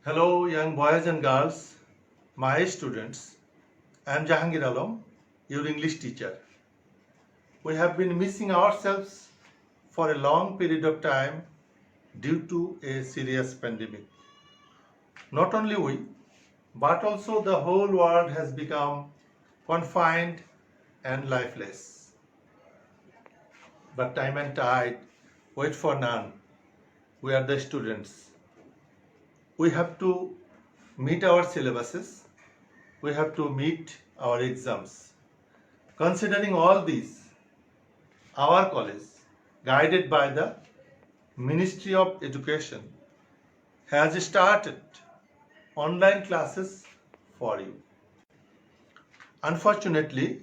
Hello, young boys and girls, my students. I am Jahangir Alam, your English teacher. We have been missing ourselves for a long period of time due to a serious pandemic. Not only we, but also the whole world has become confined and lifeless. But time and tide wait for none. We are the students. We have to meet our syllabuses. We have to meet our exams. Considering all these, our college, guided by the Ministry of Education, has started online classes for you. Unfortunately,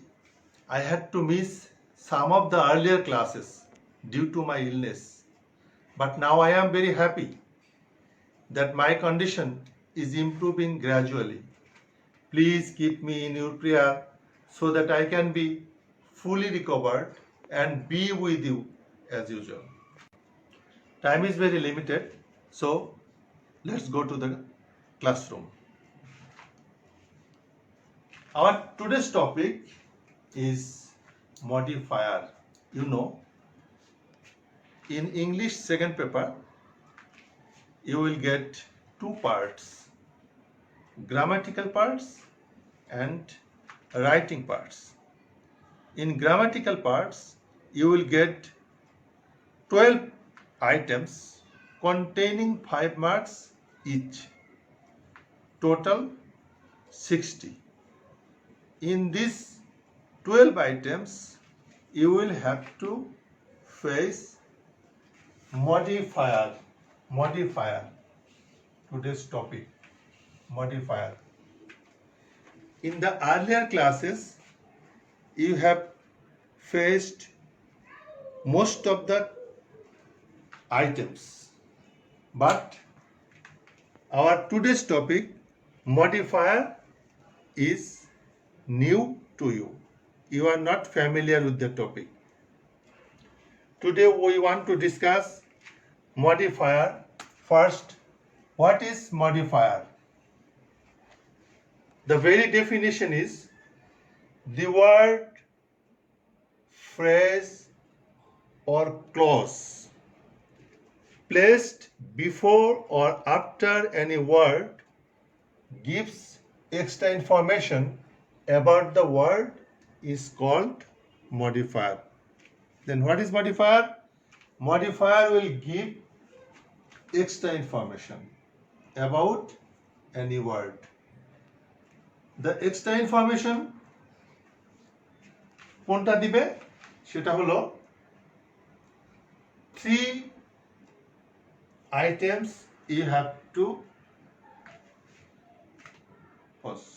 I had to miss some of the earlier classes due to my illness. But now I am very happy that my condition is improving gradually. Please keep me in your prayer so that I can be fully recovered and be with you as usual. Time is very limited, so let's go to the classroom. Our today's topic is modifier. You know, in English second paper, you will get two parts, grammatical parts and writing parts. In grammatical parts, you will get 12 items containing 5 marks each. Total 60. In these 12 items, you will have to face modifier. Today's topic, modifier. In the earlier classes, you have faced most of the items, but our today's topic, modifier, is new to you. You are not familiar with the topic. Today we want to discuss modifier. First, what is modifier? The very definition is the word, phrase or clause placed before or after any word gives extra information about the word is called modifier. Then what is modifier? Modifier will give extra information about any word. The extra information কোনটা দিবে সেটা হলো 3 items you have to pause.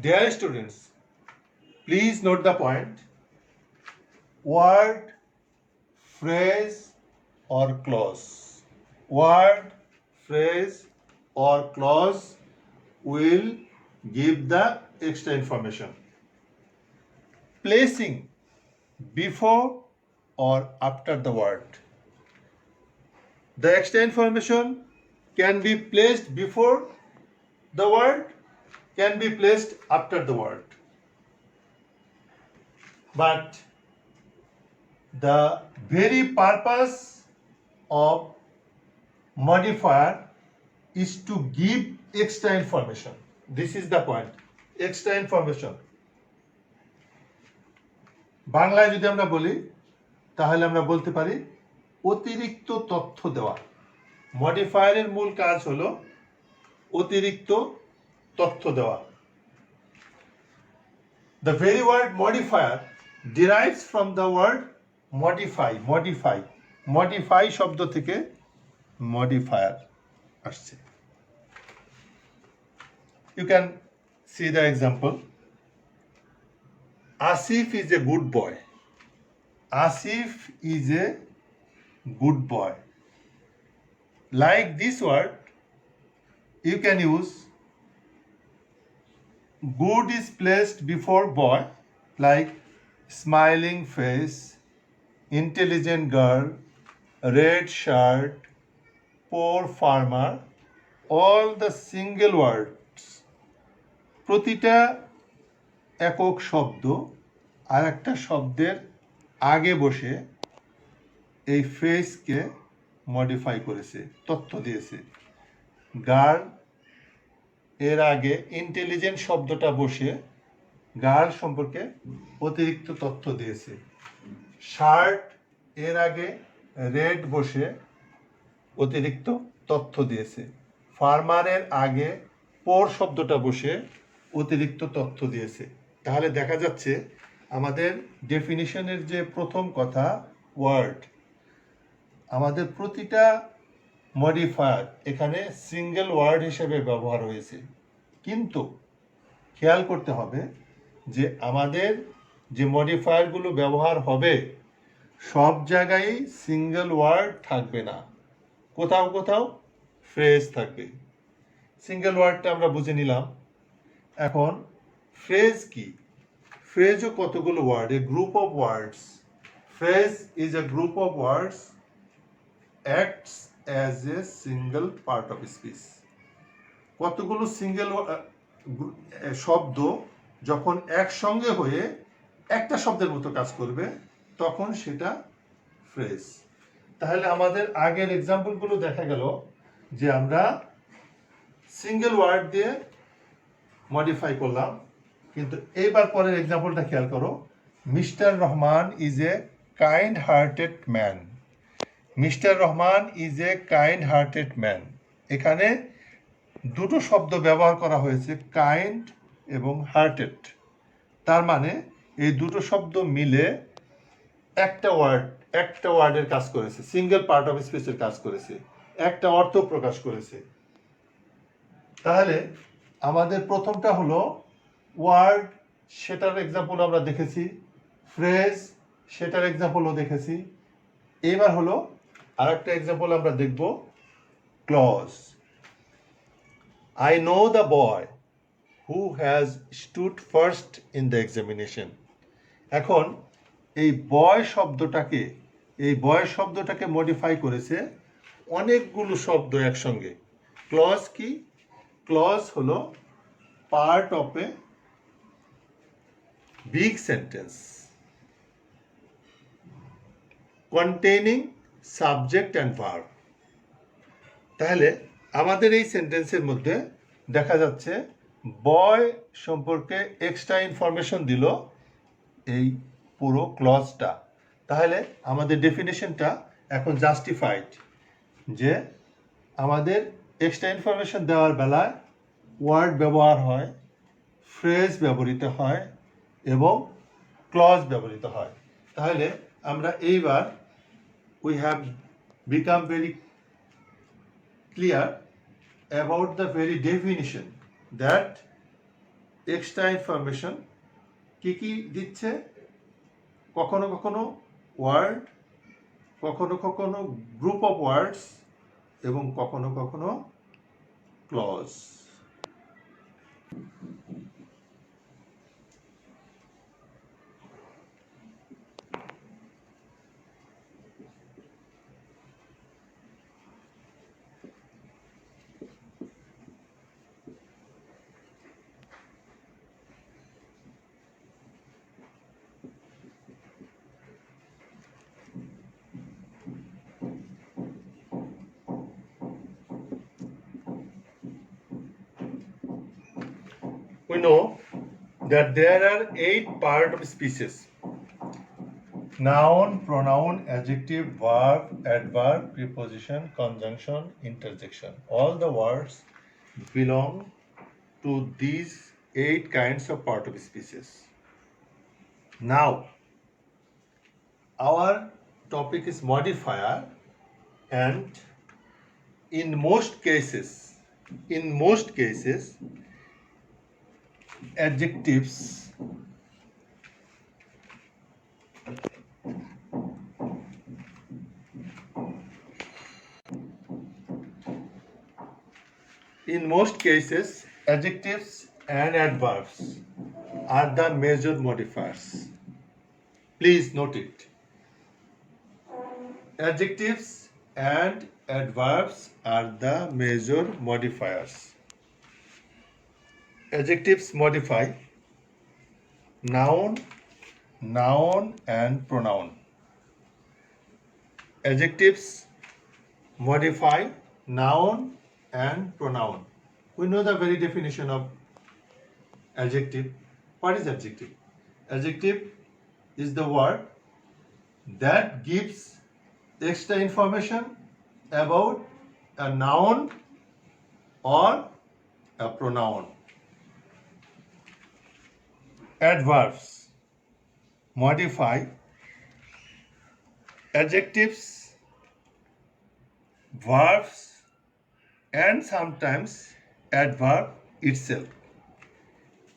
Dear students, please note the point. Word, phrase or clause. Word, phrase or clause will give the extra information. Placing before or after the word. The extra information can be placed before the word, can be placed after the word. But the very purpose of modifier is to give extra information. This is the point. Extra information. বাংলায় যদি আমরা বলি তাহলে আমরা বলতে পারি অতিরিক্ত তথ্য দেওয়া। মডিফায়ারের মূল কাজ হলো অতিরিক্ত তথ্য দেওয়া। The very word modifier derives from the word modify. Modify শব্দ থেকে modifier আসছে। You can see the example. Asif is a good boy. Asif is a good boy. Like this word, you can use good is placed before boy, like smiling face, intelligent girl, red shirt, poor farmer, all the single words, প্রতিটা একক শব্দ আর একটা শব্দের আগে বসে এই ফ্রেজকে modify করেছে, তথ্য দিয়েছে। গার্ল এর আগে ইন্টেলিজেন্ট শব্দটা বসে গার্ল সম্পর্কে অতিরিক্ত তথ্য দিয়েছে। শার্ট এর আগে রেড বসে অতিরিক্ত তথ্য দিয়েছে। ফার্মারের আগে পোর শব্দটা বসে অতিরিক্ত তথ্য দিয়েছে। তাহলে দেখা যাচ্ছে আমাদের ডেফিনিশনের যে প্রথম কথা ওয়ার্ড, আমাদের প্রতিটা মডিফায়ার এখানে সিঙ্গেল ওয়ার্ড হিসেবে ব্যবহার হয়েছে। কিন্তু খেয়াল করতে হবে যে আমাদের যে মডিফায়ারগুলো ব্যবহার হবে সব জায়গায় সিঙ্গেল ওয়ার্ড থাকবে না, কোথাও কোথাও ফ্রেজ থাকবে। সিঙ্গেল ওয়ার্ডটা আমরা বুঝে নিলাম। এখন ফ্রেজ কি? ফ্রেজও কতগুলো word, a group of words. Phrase is a group of words acts as a single part of speech. কতগুলো সিঙ্গেল শব্দ যখন একসঙ্গে হয়ে একটা শব্দের মতো কাজ করবে তখন সেটা ফ্রেজ। তাহলে আমাদের আগের এক্সাম্পলগুলো দেখা গেল যে আমরা সিঙ্গেল ওয়ার্ড দিয়ে মডিফাই করলাম। কিন্তু এইবার পরের এক্সাম্পলটা খেয়াল করো, mister Rahman is a kind hearted man. Mister Rahman is a kind hearted man. এখানে দুটো শব্দ ব্যবহার করা হয়েছে, কাইন্ড এবং হার্টেড। তার মানে এই দুটো শব্দ মিলে একটা ওয়ার্ডের কাজ করেছে, সিঙ্গেল পার্ট অফ স্পিচের কাজ করেছে, একটা অর্থ প্রকাশ করেছে। তাহলে আমাদের প্রথমটা হলো ওয়ার্ড, সেটার এক্সাম্পল আমরা দেখেছি। ফ্রেজ, সেটার এক্সাম্পলও দেখেছি। এবার হলো আরেকটা এক্সাম্পল আমরা দেখব, clause. I know the boy who has stood first in the examination. এখন এই বয় শব্দটাকে মডিফাই করেছে অনেকগুলো শব্দ একসঙ্গে। ক্লজ কি? ক্লজ হলো part of a big sentence containing subject and verb. তাহলে আমাদের এই সেন্টেন্সের মধ্যে দেখা যাচ্ছে বয় সম্পর্কে এক্সট্রা ইনফরমেশন দিল এই পুরো ক্লজটা। তাহলে আমাদের ডেফিনেশনটা এখন জাস্টিফাইড, যে আমাদের এক্সট্রা ইনফরমেশন দেওয়ার বেলায় ওয়ার্ড ব্যবহার হয়, ফ্রেজ ব্যবহৃত হয় এবং ক্লজ ব্যবহৃত হয়। তাহলে আমরা এইবার we have become very clear about the very definition that extra information কি কি দিচ্ছে, কখনো কখনো ওয়ার্ড, কখনো কখনো গ্রুপ অফ ওয়ার্ডস এবং কখনো কখনো clause. We know that there are 8 parts of speeches: noun, pronoun, adjective, verb, adverb, preposition, conjunction, interjection. All the words belong to these 8 kinds of part of speeches. Now, our topic is modifier, and in most cases, adjectives adjectives and adverbs are the major modifiers. Please note it. Adjectives and adverbs are the major modifiers. Adjectives modify noun, noun and pronoun. Adjectives modify noun and pronoun. We know the very definition of adjective. What is adjective? Adjective is the word that gives extra information about a noun or a pronoun. Adverbs modify adjectives, verbs, and sometimes adverb itself.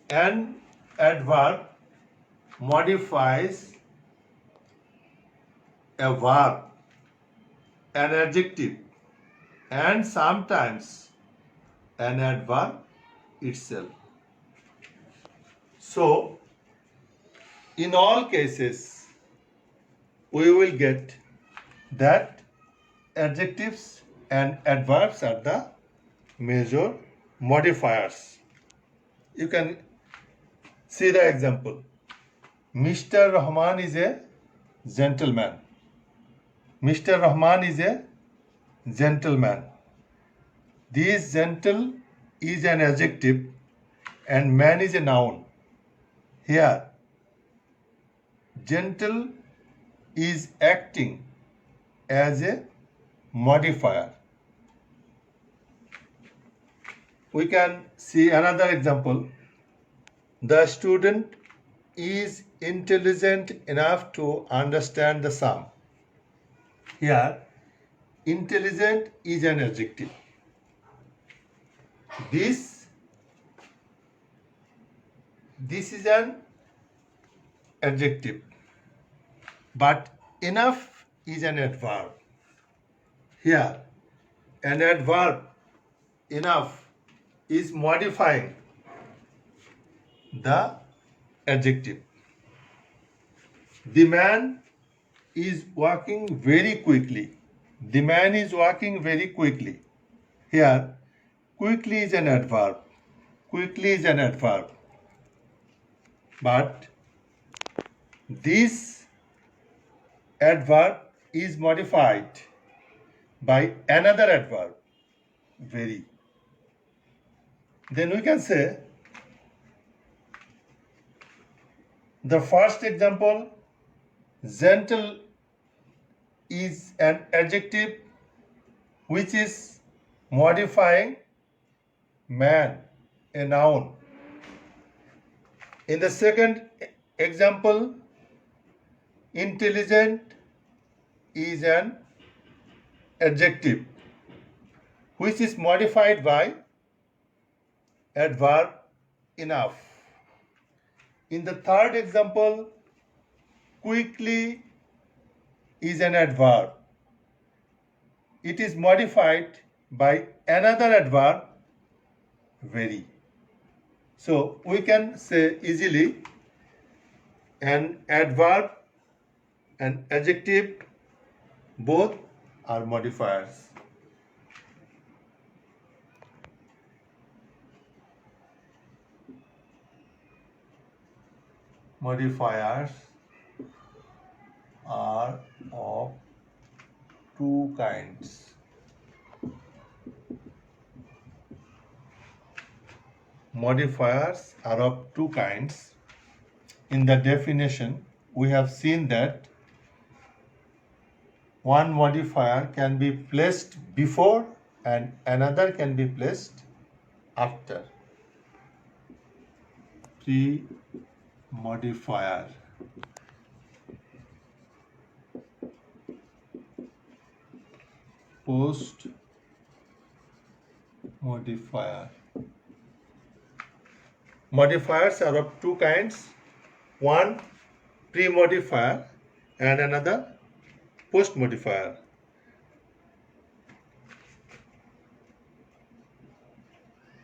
An adverb modifies a verb, an adjective, and sometimes an adverb itself. So, in all cases, we will get that adjectives and adverbs are the major modifiers. You can see the example. Mr. Rahman is a gentleman. Mr. Rahman is a gentleman. This gentle is an adjective and man is a noun. Here, gentle is acting as a modifier. We can see another example. The student is intelligent enough to understand the sum. Here, intelligent is an adjective. This is an adjective, but enough is an adverb. Here, an adverb enough is modifying the adjective. The man is walking very quickly. The man is walking very quickly. Here, quickly is an adverb. Quickly is an adverb. But this adverb is modified by another adverb, very. Then we can say the first example, gentle is an adjective which is modifying man, a noun. In the second example, intelligent is an adjective which is modified by adverb enough. In the third example, quickly is an adverb. It is modified by another adverb, very. So we can say easily an adverb and adjective both are modifiers. Modifiers are of two kinds. Modifiers are of two kinds. In the definition, we have seen that one modifier can be placed before and another can be placed after. Pre-modifier. Post-modifier. Modifiers are of two kinds. One pre-modifier and another post-modifier.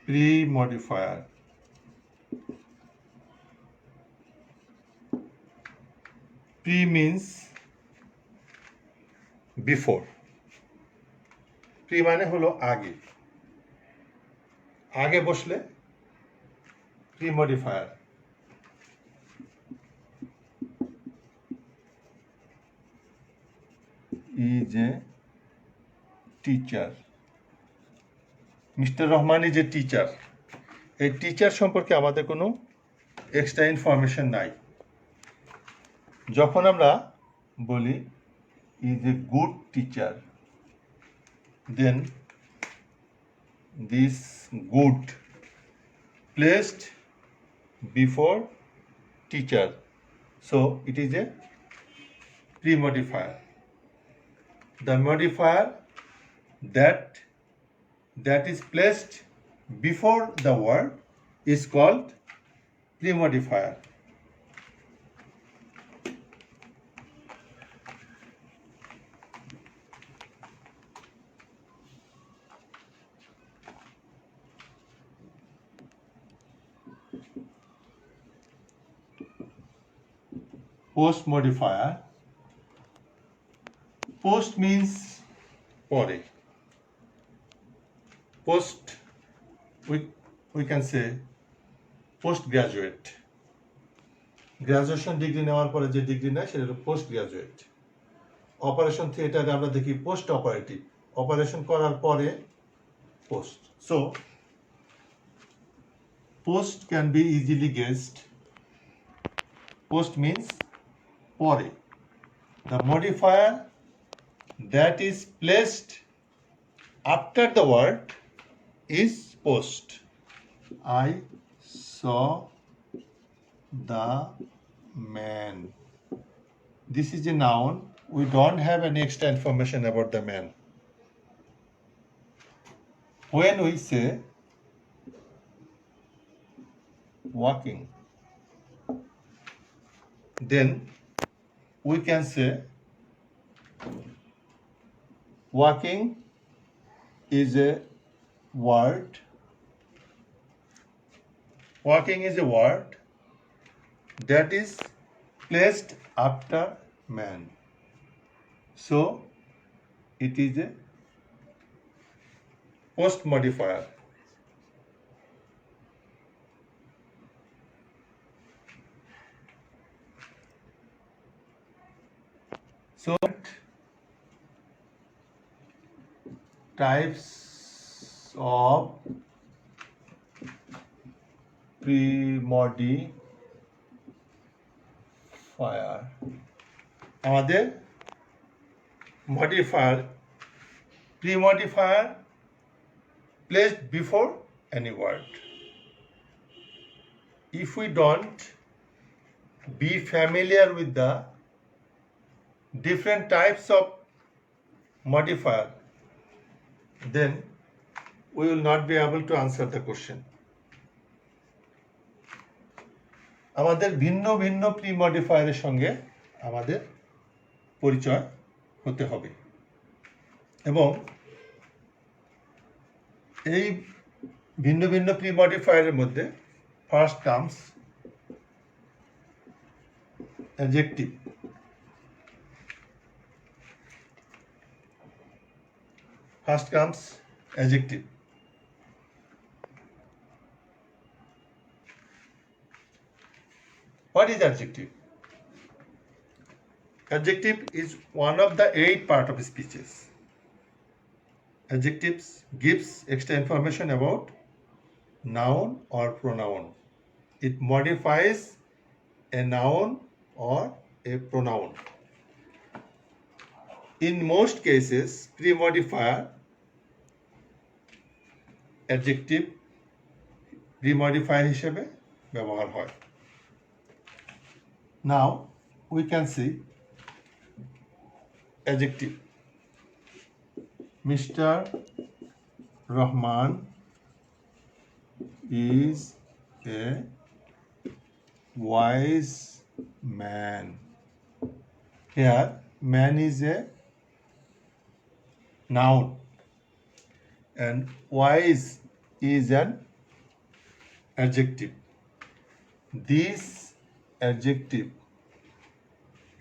Pre-modifier. Pre means before. Pre মানে হলো আগে, আগে বসলে pre modifier. Is a teacher. Mister Rahman is a teacher. এই teacher সম্পর্কে আমাদের কোনো extra information নাই। যখন আমরা বলি is a good teacher, then this good placed before teacher, so it is a pre-modifier. The modifier that is placed before the word is called pre-modifier. Post modifier. Post means pore. Post, we can say postgraduate. Graduation degree নেওয়ার পরে যে degree নেয় সেটা হলো post graduate. Operation থিয়েটারে আমরা দেখি post operative, operation করার পরে post. So post can be easily guessed. Post means পরে। The modifier that is placed after the word is post. I saw the man. This is a noun. We don't have any extra information about the man. When we say walking, then we can say walking is a word. Walking is a word that is placed after man. So it is a post modifier. So types of pre-modifier. আমাদের modifier, pre-modifier placed before any word. If we don't be familiar with the different types of modifier, then we will not be able to answer the question. আমাদের ভিন্ন ভিন্ন pre মডিফায়ারের সঙ্গে আমাদের পরিচয় হতে হবে এবং এই ভিন্ন ভিন্ন প্রি মডিফায়ারের মধ্যে first comes adjective. First comes adjective. What is adjective? Adjective is one of the 8 part of speeches. Adjectives gives extra information about noun or pronoun. It modifies a noun or a pronoun. In most cases, pre-modifier adjective pre-modifier হিসেবে ব্যবহার হয়। Now we can see adjective. Mr. Rahman is a wise man. Here, man is a noun and wise is an adjective. This adjective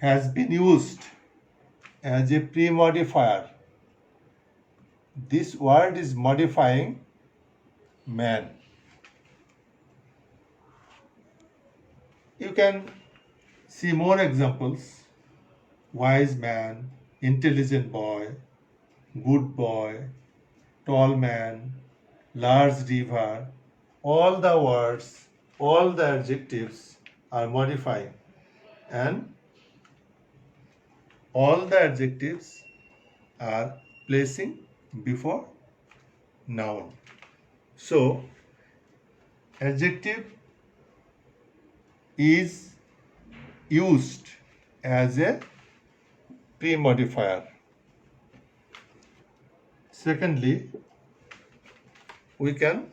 has been used as a pre-modifier this word is modifying man. You can see more examples: wise man, intelligent boy, good boy, tall man, large river. All the words, all the adjectives are modifying, and all the adjectives are placing before noun. So, adjective is used as a pre-modifier. Secondly, we can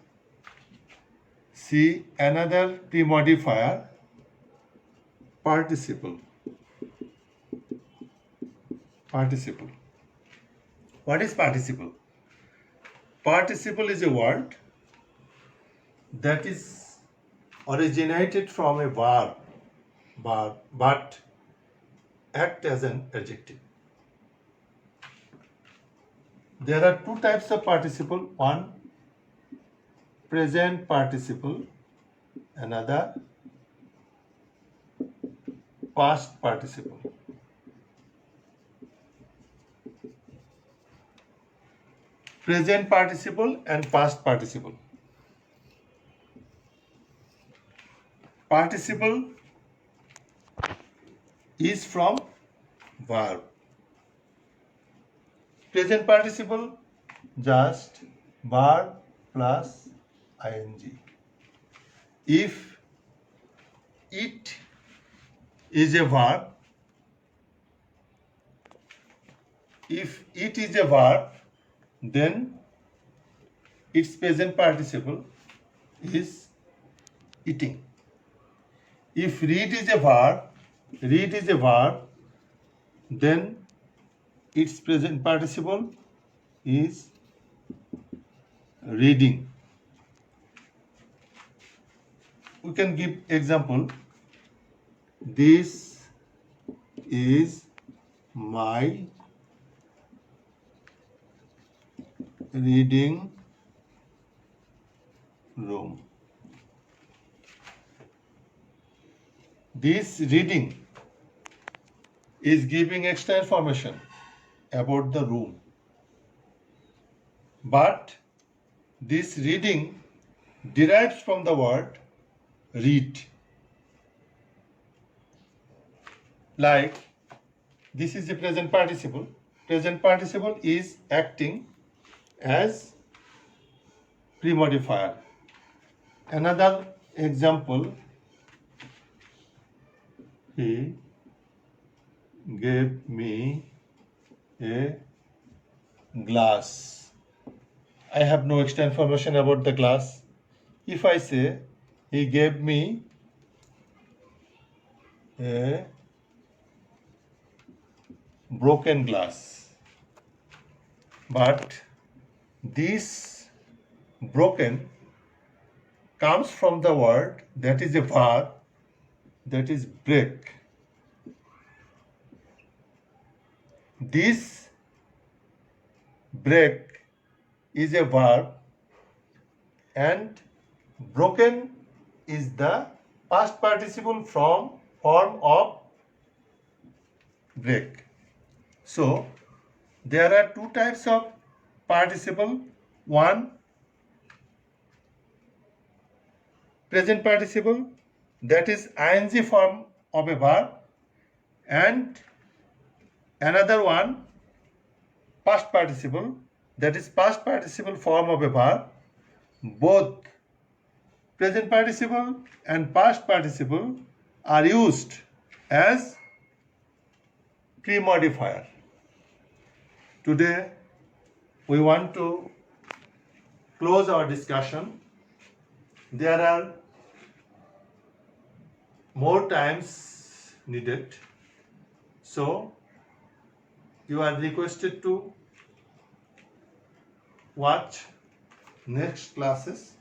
see another pre-modifier, participle. Participle. What is participle? Participle is a word that is originated from a verb, but act as an adjective. There are two types of participle: one, present participle; another, past participle. Present participle and past participle. Participle is from verb. Present participle, just verb plus ing. If it is a verb, then its present participle is eating. If read is a verb, then its present participle is reading. We can give example. This is my reading room. This reading is giving extra information about the room. But this reading derives from the word read. Like, this is the present participle. Present participle is acting as pre-modifier. Another example, he gave me a glass. I have no extra information about the glass. If I say, he gave me a broken glass, but this broken comes from the word that is a verb, that is break. This break is a verb, and broken is the past participle form of break. So there are two types of participle. One, present participle, that is ing form of a verb, and another one, past participle, that is past participle form of a verb. Both present participle and past participle are used as pre-modifier. Today we want to close our discussion. There are more times needed, so you are requested to watch next classes